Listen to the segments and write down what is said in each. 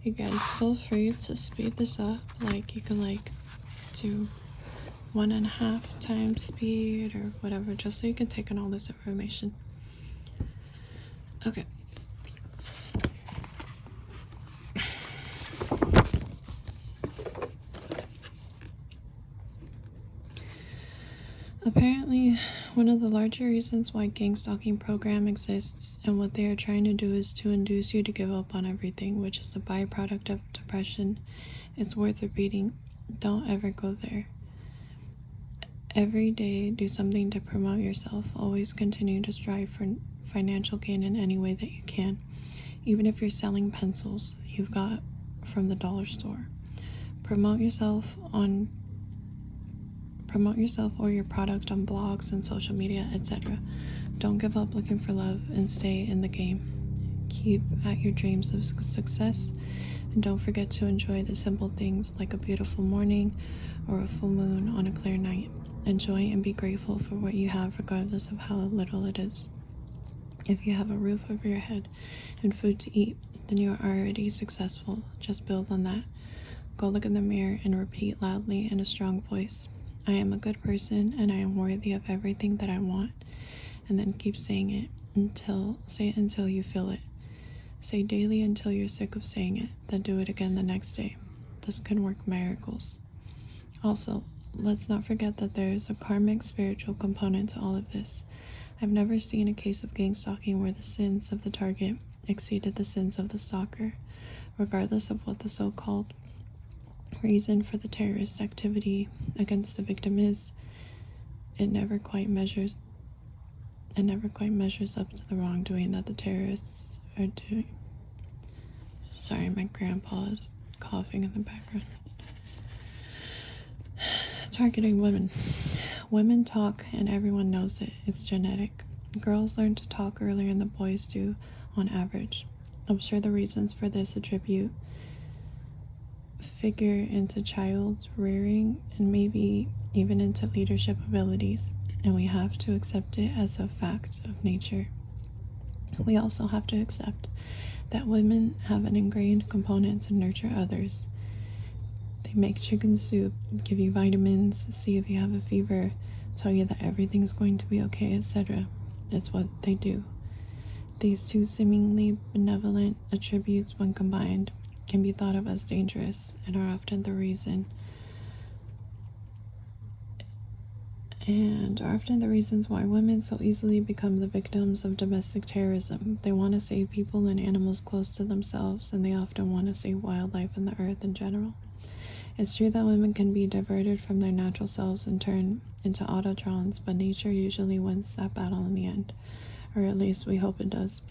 You guys feel free to speed this up. Like, you can do 1.5 times speed or whatever, just so you can take in all this information. Okay. Apparently, one of the larger reasons why gang stalking program exists and what they are trying to do is to induce you to give up on everything, which is a byproduct of depression. It's worth repeating. Don't ever go there. Every day, do something to promote yourself. Always continue to strive for financial gain in any way that you can. Even if you're selling pencils you've got from the dollar store. Promote yourself or your product on blogs and social media, etc. Don't give up looking for love and stay in the game. Keep at your dreams of success, and don't forget to enjoy the simple things like a beautiful morning or a full moon on a clear night. Enjoy and be grateful for what you have, regardless of how little it is. If you have a roof over your head and food to eat, then you are already successful. Just build on that. Go look in the mirror and repeat loudly in a strong voice, I am a good person and I am worthy of everything that I want. And then keep saying it until you feel it. Say daily until you're sick of saying it, then do it again the next day. This can work miracles. Also, let's not forget that there is a karmic spiritual component to all of this. I've never seen a case of gang stalking where the sins of the target exceeded the sins of the stalker, regardless of what the so-called reason for the terrorist activity against the victim is. It never quite measures up to the wrongdoing that the terrorists are doing. Sorry, my grandpa is coughing in the background. Targeting women. Women talk and everyone knows it. It's genetic. Girls learn to talk earlier than the boys do on average. I'm sure the reasons for this attribute figure into child rearing and maybe even into leadership abilities, and we have to accept it as a fact of nature. We also have to accept that women have an ingrained component to nurture others. They make chicken soup, give you vitamins, see if you have a fever, tell you that everything's going to be okay, etc. It's what they do. These two seemingly benevolent attributes, when combined, can be thought of as dangerous and are often the reasons why women so easily become the victims of domestic terrorism. They want to save people and animals close to themselves, and they often want to save wildlife and the earth in general. It's true that women can be diverted from their natural selves and turn into autotrons, but nature usually wins that battle in the end, or at least we hope it does.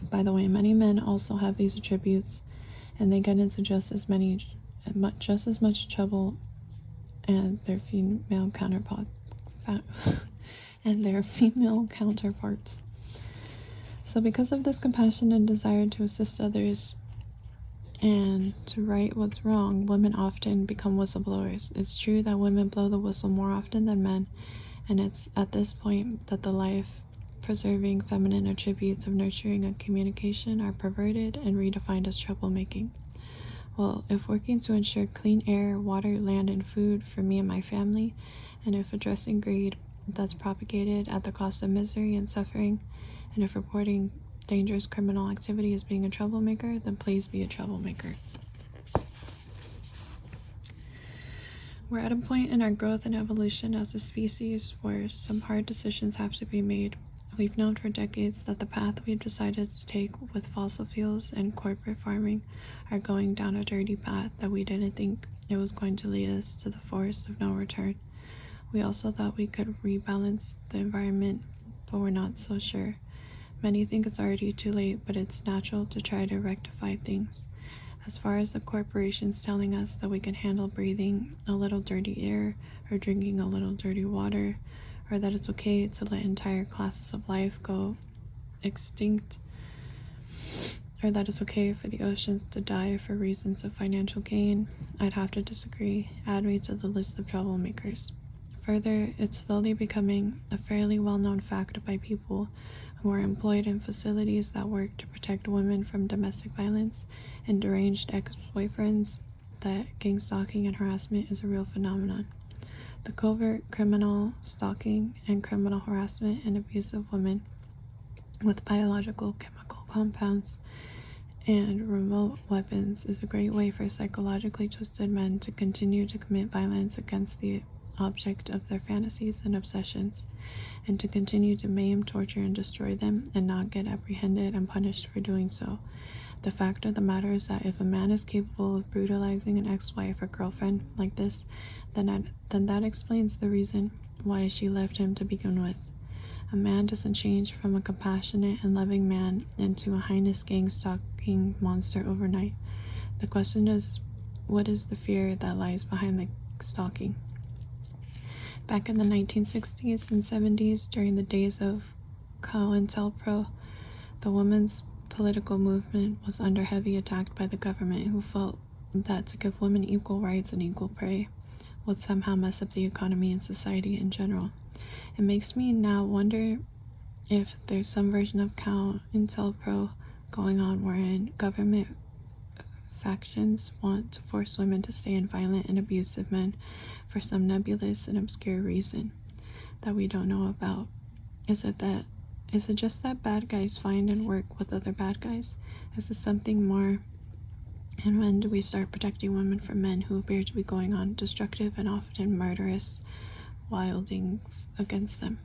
By the way, many men also have these attributes, and they get into just as much trouble and their female counterparts. So because of this compassion and desire to assist others and to right what's wrong, women often become whistleblowers. It's true that women blow the whistle more often than men, and it's at this point that the life-preserving feminine attributes of nurturing and communication are perverted and redefined as troublemaking. Well, if working to ensure clean air, water, land, and food for me and my family, and if addressing greed that's propagated at the cost of misery and suffering, and if reporting dangerous criminal activity as being a troublemaker, then please be a troublemaker. We're at a point in our growth and evolution as a species where some hard decisions have to be made. We've known for decades that the path we've decided to take with fossil fuels and corporate farming are going down a dirty path that we didn't think it was going to lead us to the forest of no return. We also thought we could rebalance the environment, but we're not so sure. Many think it's already too late, but it's natural to try to rectify things. As far as the corporations telling us that we can handle breathing a little dirty air or drinking a little dirty water, or that it's okay to let entire classes of life go extinct, or that it's okay for the oceans to die for reasons of financial gain, I'd have to disagree. Add me to the list of troublemakers. Further, it's slowly becoming a fairly well-known fact by people who are employed in facilities that work to protect women from domestic violence and deranged ex-boyfriends that gang stalking and harassment is a real phenomenon. The covert criminal stalking and criminal harassment and abuse of women with biological, chemical compounds, and remote weapons is a great way for psychologically twisted men to continue to commit violence against the object of their fantasies and obsessions, and to continue to maim, torture, and destroy them and not get apprehended and punished for doing so. The fact of the matter is that if a man is capable of brutalizing an ex-wife or girlfriend like this, then that explains the reason why she left him to begin with. A man doesn't change from a compassionate and loving man into a heinous gang stalking monster overnight. The question is, what is the fear that lies behind the stalking? Back in the 1960s and 70s, during the days of COINTELPRO, the women's political movement was under heavy attack by the government, who felt that to give women equal rights and equal pay would somehow mess up the economy and society in general. It makes me now wonder if there's some version of COINTELPRO going on wherein government factions want to force women to stay in violent and abusive men for some nebulous and obscure reason that we don't know about. Is it just that bad guys find and work with other bad guys? Is it something more? And when do we start protecting women from men who appear to be going on destructive and often murderous wildings against them?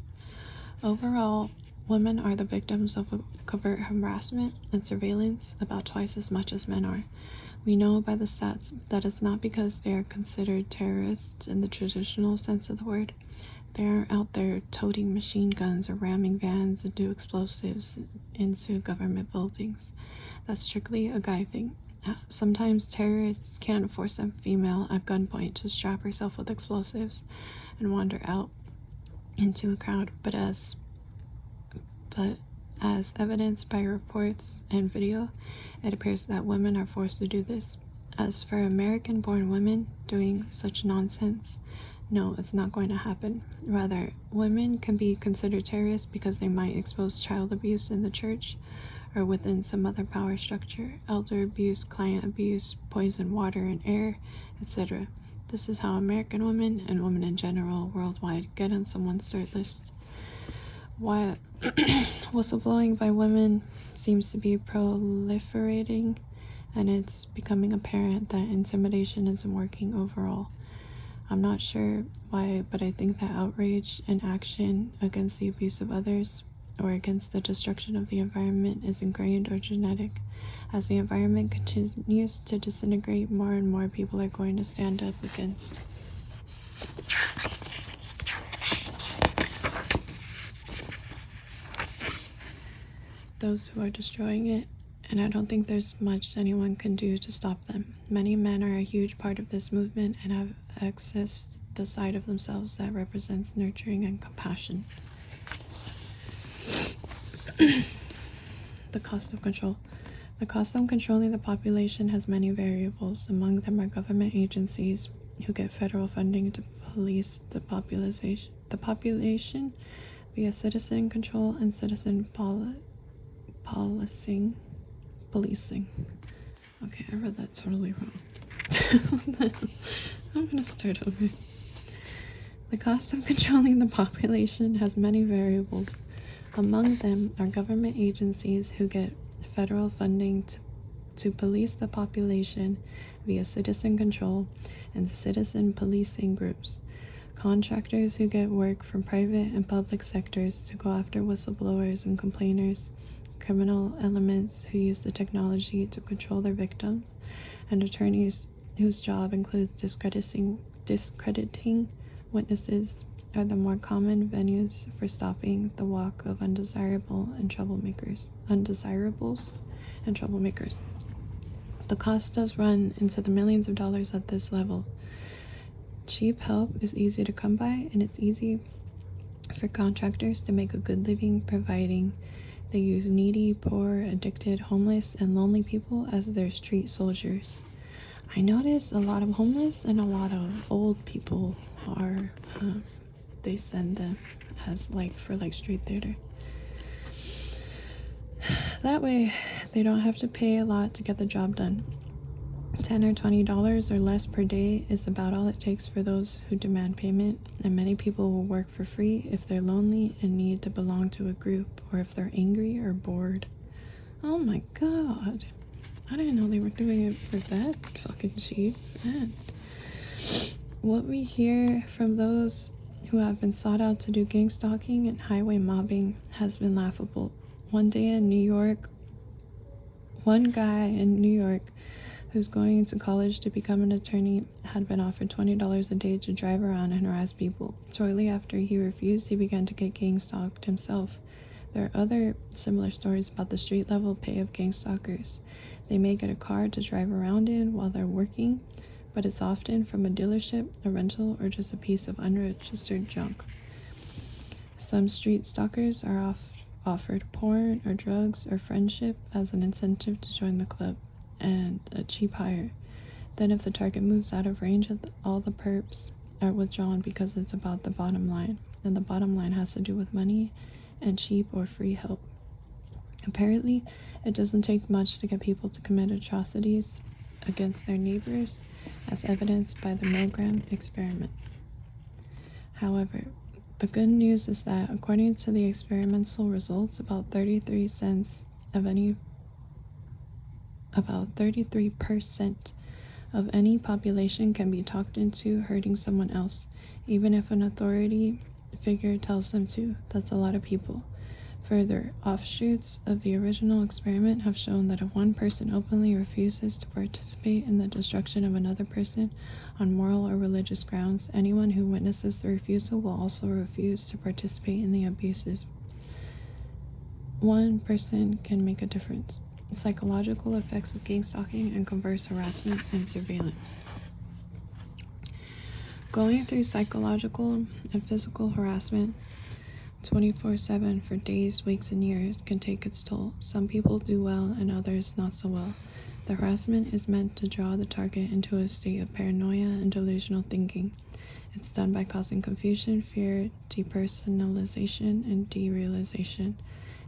Overall, women are the victims of covert harassment and surveillance about twice as much as men are. We know by the stats that it's not because they are considered terrorists in the traditional sense of the word. They aren't out there toting machine guns or ramming vans and do explosives into government buildings. That's strictly a guy thing. Sometimes terrorists can't force a female at gunpoint to strap herself with explosives and wander out into a crowd, but as evidenced by reports and video, it appears that women are forced to do this. As for American-born women doing such nonsense, no, it's not going to happen. Rather, women can be considered terrorists because they might expose child abuse in the church or within some other power structure, elder abuse, client abuse, poison water and air, etc. This is how American women and women in general worldwide get on someone's third list. While whistleblowing by women seems to be proliferating, and it's becoming apparent that intimidation isn't working overall. I'm not sure why, but I think that outrage and action against the abuse of others or against the destruction of the environment is ingrained or genetic. As the environment continues to disintegrate, more and more people are going to stand up against those who are destroying it, and I don't think there's much anyone can do to stop them. Many men are a huge part of this movement and have accessed the side of themselves that represents nurturing and compassion. The cost of control. The cost of controlling the population has many variables. Among them are government agencies who get federal funding to police the population via citizen control and citizen policing. Okay, I read that totally wrong. I'm gonna start over. The cost of controlling the population has many variables. Among them are government agencies who get federal funding to police the population via citizen control and citizen policing groups. Contractors who get work from private and public sectors to go after whistleblowers and complainers, criminal elements who use the technology to control their victims, and attorneys whose job includes discrediting witnesses are the more common venues for stopping the walk of undesirables and troublemakers. The cost does run into the millions of dollars at this level. Cheap help is easy to come by, and it's easy for contractors to make a good living providing they use needy, poor, addicted, homeless, and lonely people as their street soldiers. I notice a lot of homeless and a lot of old people are, they send them as for street theater. That way, they don't have to pay a lot to get the job done. $10 or $20 or less per day is about all it takes for those who demand payment, and many people will work for free if they're lonely and need to belong to a group, or if they're angry or bored. Oh my god. I didn't know they were doing it for that fucking cheap. Man. What we hear from those who have been sought out to do gang stalking and highway mobbing has been laughable. One guy in New York who's going to college to become an attorney had been offered $20 a day to drive around and harass people. Shortly after he refused, he began to get gang stalked himself. There are other similar stories about the street level pay of gang stalkers. They may get a car to drive around in while they're working, but it's often from a dealership, a rental, or just a piece of unregistered junk. Some street stalkers are offered porn or drugs or friendship as an incentive to join the club, and a cheap hire. Then if the target moves out of range, all the perps are withdrawn because it's about the bottom line, and the bottom line has to do with money and cheap or free help. Apparently, it doesn't take much to get people to commit atrocities against their neighbors, as evidenced by the Milgram experiment. However, the good news is that according to the experimental results, about 33% of any population can be talked into hurting someone else, even if an authority figure tells them to. That's a lot of people. Further, offshoots of the original experiment have shown that if one person openly refuses to participate in the destruction of another person on moral or religious grounds, anyone who witnesses the refusal will also refuse to participate in the abuses. One person can make a difference. Psychological effects of gang stalking and covert harassment and surveillance. Going through psychological and physical harassment 24/7 for days, weeks, and years can take its toll. Some people do well and others not so well. The harassment is meant to draw the target into a state of paranoia and delusional thinking. It's done by causing confusion, fear, depersonalization, and derealization.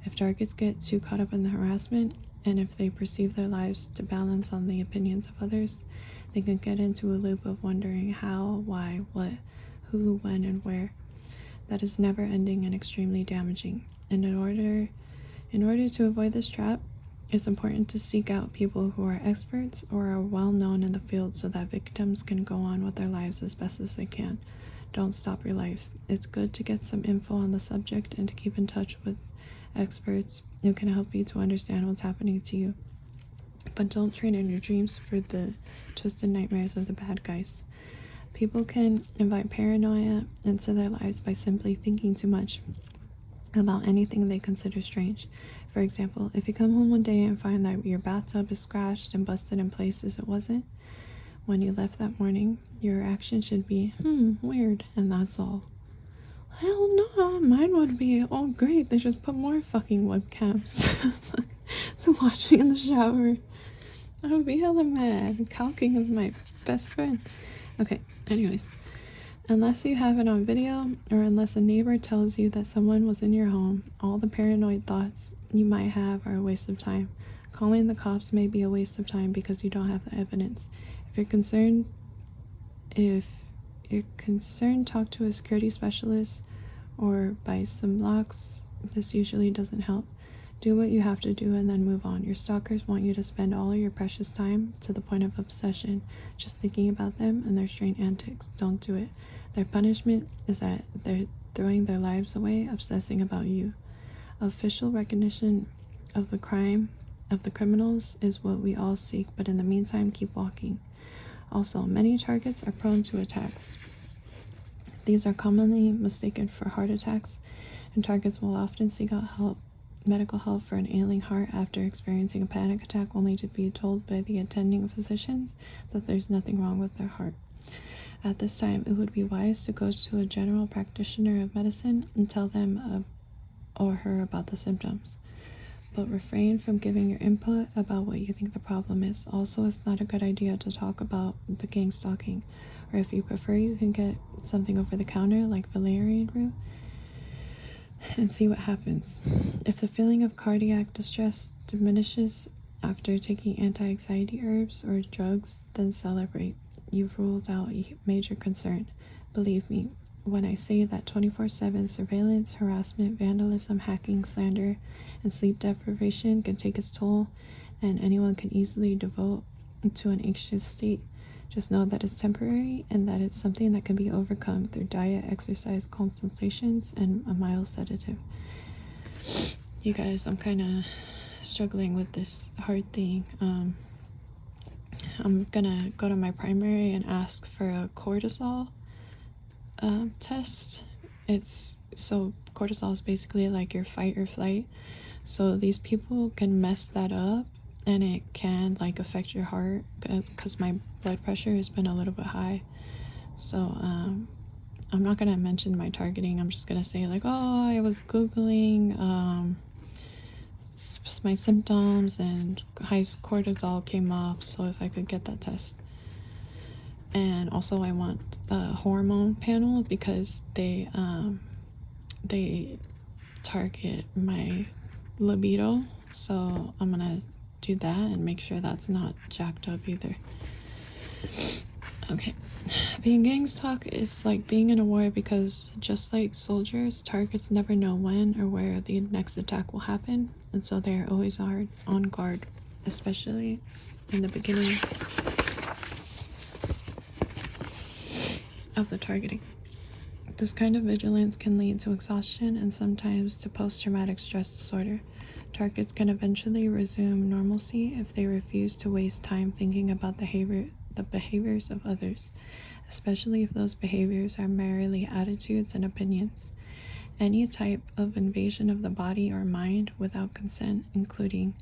If targets get too caught up in the harassment, and if they perceive their lives to balance on the opinions of others, they can get into a loop of wondering how, why, what, who, when, and where. That is never ending and extremely damaging. And in order to avoid this trap, it's important to seek out people who are experts or are well known in the field so that victims can go on with their lives as best as they can. Don't stop your life. It's good to get some info on the subject and to keep in touch with experts who can help you to understand what's happening to you. But don't trade in your dreams for the twisted nightmares of the bad guys. People can invite paranoia into their lives by simply thinking too much about anything they consider strange. For example, if you come home one day and find that your bathtub is scratched and busted in places it wasn't when you left that morning, your reaction should be, weird, and that's all. Hell no, mine would be, oh great, they just put more fucking webcams to watch me in the shower. I would be hella mad. Calking is my best friend. Okay, anyways. Unless you have it on video, or unless a neighbor tells you that someone was in your home, all the paranoid thoughts you might have are a waste of time. Calling the cops may be a waste of time because you don't have the evidence. If you're concerned, talk to a security specialist or buy some locks. This usually doesn't help. Do what you have to do and then move on. Your stalkers want you to spend all of your precious time, to the point of obsession, just thinking about them and their strange antics. Don't do it. Their punishment is that they're throwing their lives away, obsessing about you. Official recognition of the crime of the criminals is what we all seek, but in the meantime, keep walking. Also, many targets are prone to attacks. These are commonly mistaken for heart attacks, and targets will often seek out medical help for an ailing heart after experiencing a panic attack, only to be told by the attending physicians that there's nothing wrong with their heart. At this time, it would be wise to go to a general practitioner of medicine and tell them or her about the symptoms. But refrain from giving your input about what you think the problem is. Also, it's not a good idea to talk about the gang stalking, or if you prefer, you can get something over the counter like valerian root, and see what happens. If the feeling of cardiac distress diminishes after taking anti-anxiety herbs or drugs, then celebrate. You've ruled out a major concern. Believe me when I say that 24/7 surveillance, harassment, vandalism, hacking, slander, and sleep deprivation can take its toll, and anyone can easily devote to an anxious state. Just know that it's temporary and that it's something that can be overcome through diet, exercise, consultations, and a mild sedative. You guys, I'm kind of struggling with this hard thing. I'm gonna go to my primary and ask for a cortisol test. Cortisol is basically like your fight or flight. So these people can mess that up, and it can like affect your heart, because my blood pressure has been a little bit high. So I'm not gonna mention my targeting. I'm just gonna say like, oh, I was googling my symptoms and high cortisol came up, so if I could get that test. And also I want a hormone panel because they target my libido, so I'm gonna do that and make sure that's not jacked up either. Okay, being gang stalked is like being in a war, because just like soldiers, targets never know when or where the next attack will happen, and so they are always on guard, especially in the beginning of the targeting. This kind of vigilance can lead to exhaustion and sometimes to post-traumatic stress disorder. Targets can eventually resume normalcy if they refuse to waste time thinking about the behaviors of others, especially if those behaviors are merely attitudes and opinions. Any type of invasion of the body or mind without consent, including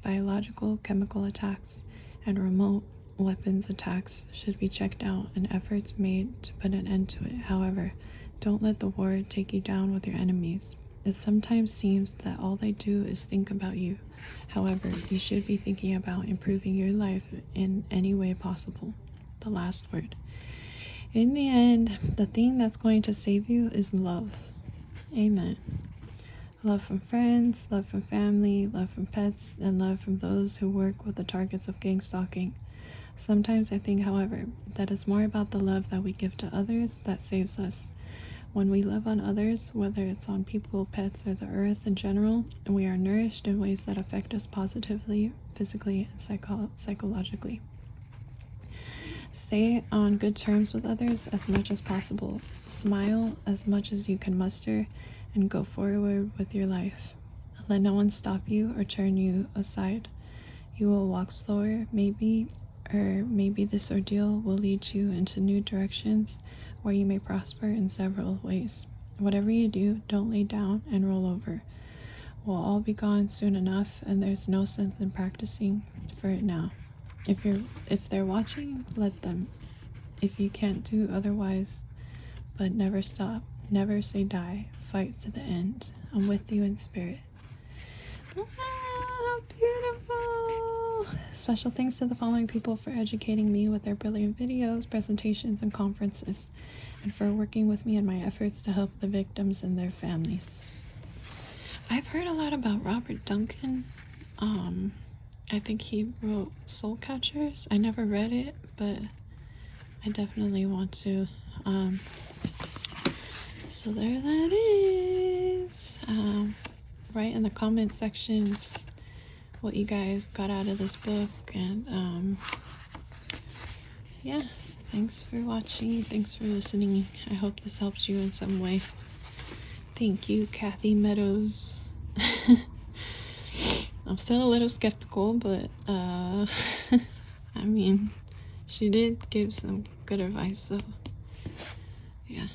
biological, chemical attacks, and remote weapons attacks, should be checked out and efforts made to put an end to it. However, don't let the war take you down with your enemies. It sometimes seems that all they do is think about you. However, you should be thinking about improving your life in any way possible. The last word. In the end, the thing that's going to save you is love. Amen. Love from friends, love from family, love from pets, and love from those who work with the targets of gang stalking. Sometimes I think, however, that it's more about the love that we give to others that saves us. When we love on others, whether it's on people, pets, or the earth in general, we are nourished in ways that affect us positively, physically, and psychologically. Stay on good terms with others as much as possible. Smile as much as you can muster, and go forward with your life. Let no one stop you or turn you aside. You will walk slower, maybe this ordeal will lead you into new directions where you may prosper in several ways. Whatever you do, don't lay down and roll over. We'll all be gone soon enough, and there's no sense in practicing for it now. If they're watching, let them. If you can't do otherwise, but never stop, never say die, fight to the end. I'm with you in spirit. Ah, beautiful. Special thanks to the following people for educating me with their brilliant videos, presentations, and conferences, and for working with me in my efforts to help the victims and their families. I've heard a lot about Robert Duncan. I think he wrote Soul Catchers. I never read it, but I definitely want to. So there that is. Write in the comment sections what you guys got out of this book, and yeah, thanks for watching, thanks for listening. I hope this helps you in some way. Thank you, Kathy Meadows. I'm still a little skeptical, but I mean, she did give some good advice, so yeah.